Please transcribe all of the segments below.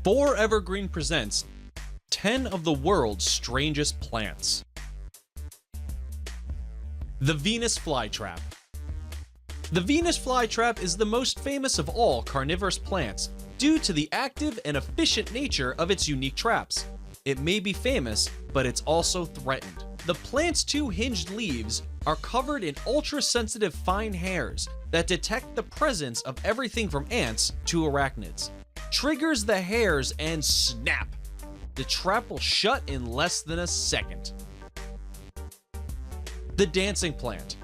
4 Evergreen presents 10 of the world's strangest plants. The Venus flytrap. The Venus flytrap is the most famous of all carnivorous plants due to the active and efficient nature of its unique traps. It may be famous, but it's also threatened. The plant's 2 hinged leaves are covered in ultra-sensitive fine hairs that detect the presence of everything from ants to arachnids. Triggers the hairs and snap! The trap will shut in less than a second. The dancing plant.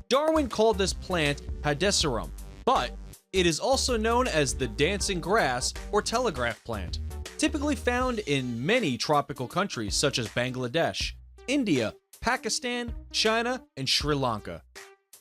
Darwin called this plant Hadesirum, but it is also known as the dancing grass or telegraph plant, typically found in many tropical countries such as Bangladesh, India, Pakistan, China, and Sri Lanka.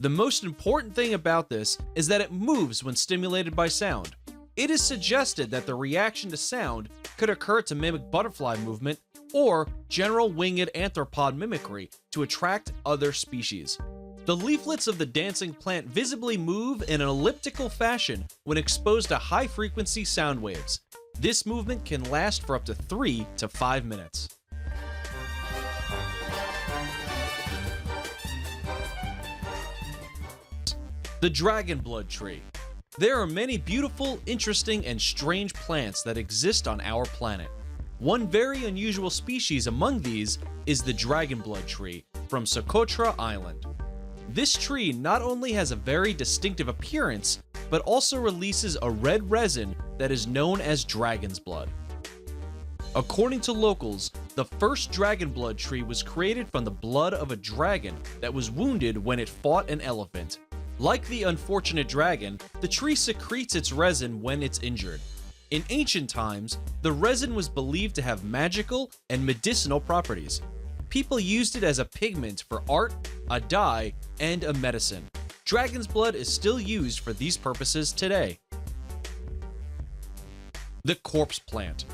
The most important thing about this is that it moves when stimulated by sound. It is suggested that the reaction to sound could occur to mimic butterfly movement or general winged arthropod mimicry to attract other species. The leaflets of the dancing plant visibly move in an elliptical fashion when exposed to high-frequency sound waves. This movement can last for up to 3 to 5 minutes. The dragon blood tree. There are many beautiful, interesting, and strange plants that exist on our planet. One very unusual species among these is the dragon blood tree from Socotra Island. This tree not only has a very distinctive appearance, but also releases a red resin that is known as dragon's blood. According to locals, the first dragon blood tree was created from the blood of a dragon that was wounded when it fought an elephant. Like the unfortunate dragon, the tree secretes its resin when it's injured. In ancient times, the resin was believed to have magical and medicinal properties. People used it as a pigment for art, a dye, and a medicine. Dragon's blood is still used for these purposes today. The corpse plant.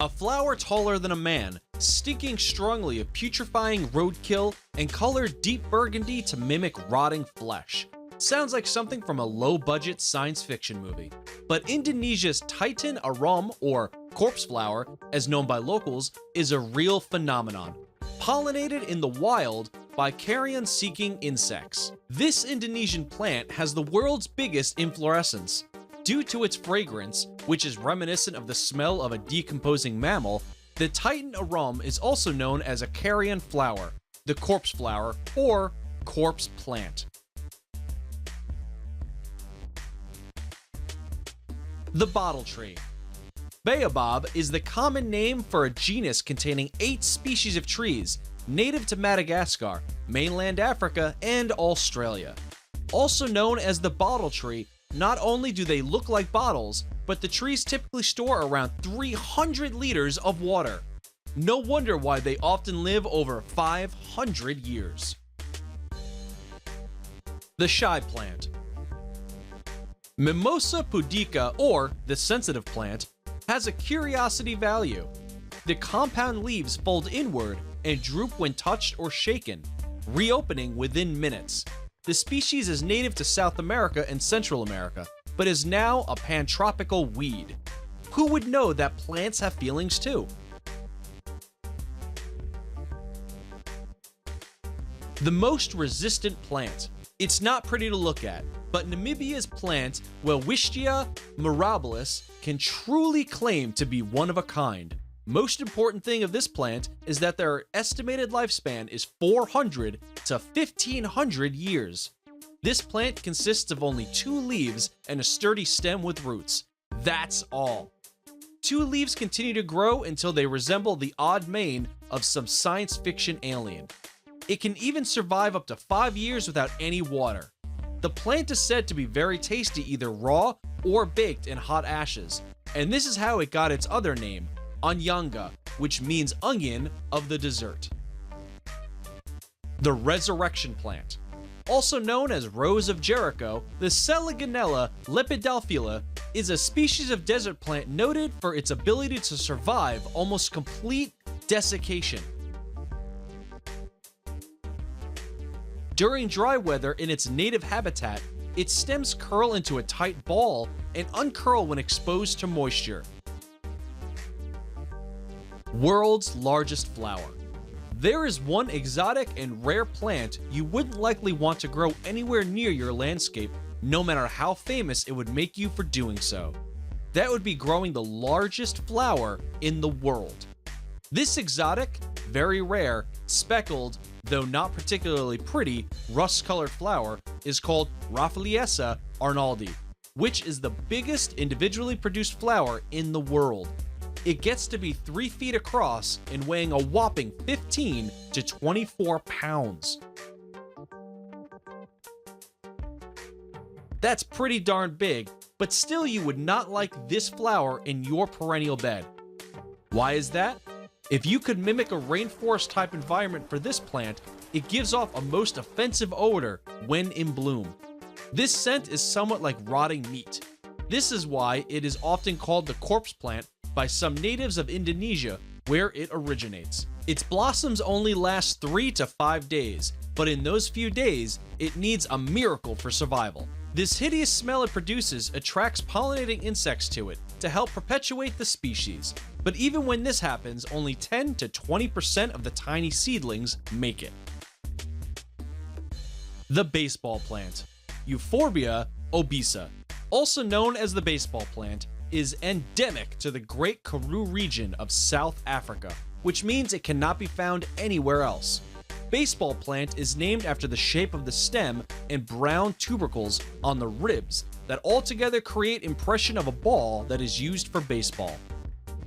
A flower taller than a man, stinking strongly of putrefying roadkill and colored deep burgundy to mimic rotting flesh. Sounds like something from a low-budget science fiction movie. But Indonesia's Titan arum, or corpse flower, as known by locals, is a real phenomenon. Pollinated in the wild by carrion-seeking insects. This Indonesian plant has the world's biggest inflorescence. Due to its fragrance, which is reminiscent of the smell of a decomposing mammal, the Titan arum is also known as a carrion flower, the corpse flower, or corpse plant. The bottle tree. Baobab is the common name for a genus containing 8 species of trees, native to Madagascar, mainland Africa, and Australia. Also known as the bottle tree, not only do they look like bottles, but the trees typically store around 300 liters of water. No wonder why they often live over 500 years. The shy plant. Mimosa pudica, or the sensitive plant, has a curiosity value. The compound leaves fold inward and droop when touched or shaken, reopening within minutes. The species is native to South America and Central America, but is now a pantropical weed. Who would know that plants have feelings too? The most resistant plant. It's not pretty to look at, but Namibia's plant, Welwitschia mirabilis, can truly claim to be one of a kind. Most important thing of this plant is that their estimated lifespan is 400 to 1500 years. This plant consists of only 2 leaves and a sturdy stem with roots. That's all. 2 leaves continue to grow until they resemble the odd mane of some science fiction alien. It can even survive up to 5 years without any water. The plant is said to be very tasty either raw or baked in hot ashes, and this is how it got its other name, Anyanga, which means onion of the desert. The resurrection plant. Also known as Rose of Jericho, the Selaginella lepidophylla is a species of desert plant noted for its ability to survive almost complete desiccation. During dry weather in its native habitat, its stems curl into a tight ball and uncurl when exposed to moisture. World's largest flower. There is one exotic and rare plant you wouldn't likely want to grow anywhere near your landscape, no matter how famous it would make you for doing so. That would be growing the largest flower in the world. This exotic, very rare, speckled, though not particularly pretty, rust-colored flower is called Rafflesia arnoldi, which is the biggest individually produced flower in the world. It gets to be 3 feet across and weighing a whopping 15 to 24 pounds. That's pretty darn big, but still you would not like this flower in your perennial bed. Why is that? If you could mimic a rainforest type environment for this plant, it gives off a most offensive odor when in bloom. This scent is somewhat like rotting meat. This is why it is often called the corpse plant by some natives of Indonesia, where it originates. Its blossoms only last 3 to 5 days, but in those few days, it needs a miracle for survival. This hideous smell it produces attracts pollinating insects to it to help perpetuate the species. But even when this happens, only 10 to 20% of the tiny seedlings make it. The baseball plant, Euphorbia obesa, also known as the baseball plant, is endemic to the Great Karoo region of South Africa, which means it cannot be found anywhere else. Baseball plant is named after the shape of the stem and brown tubercles on the ribs that altogether create impression of a ball that is used for baseball.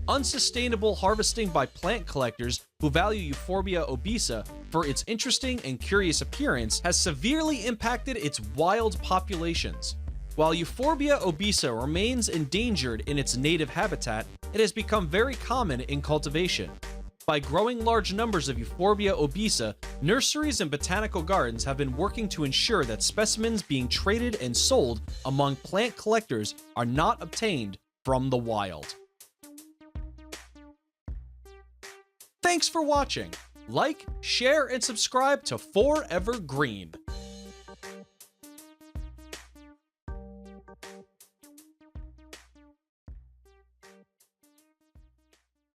Unsustainable harvesting by plant collectors who value Euphorbia obesa for its interesting and curious appearance has severely impacted its wild populations. While Euphorbia obesa remains endangered in its native habitat, it has become very common in cultivation. By growing large numbers of Euphorbia obesa, nurseries and botanical gardens have been working to ensure that specimens being traded and sold among plant collectors are not obtained from the wild. Thanks for watching. Like, share, and subscribe to Forever Green.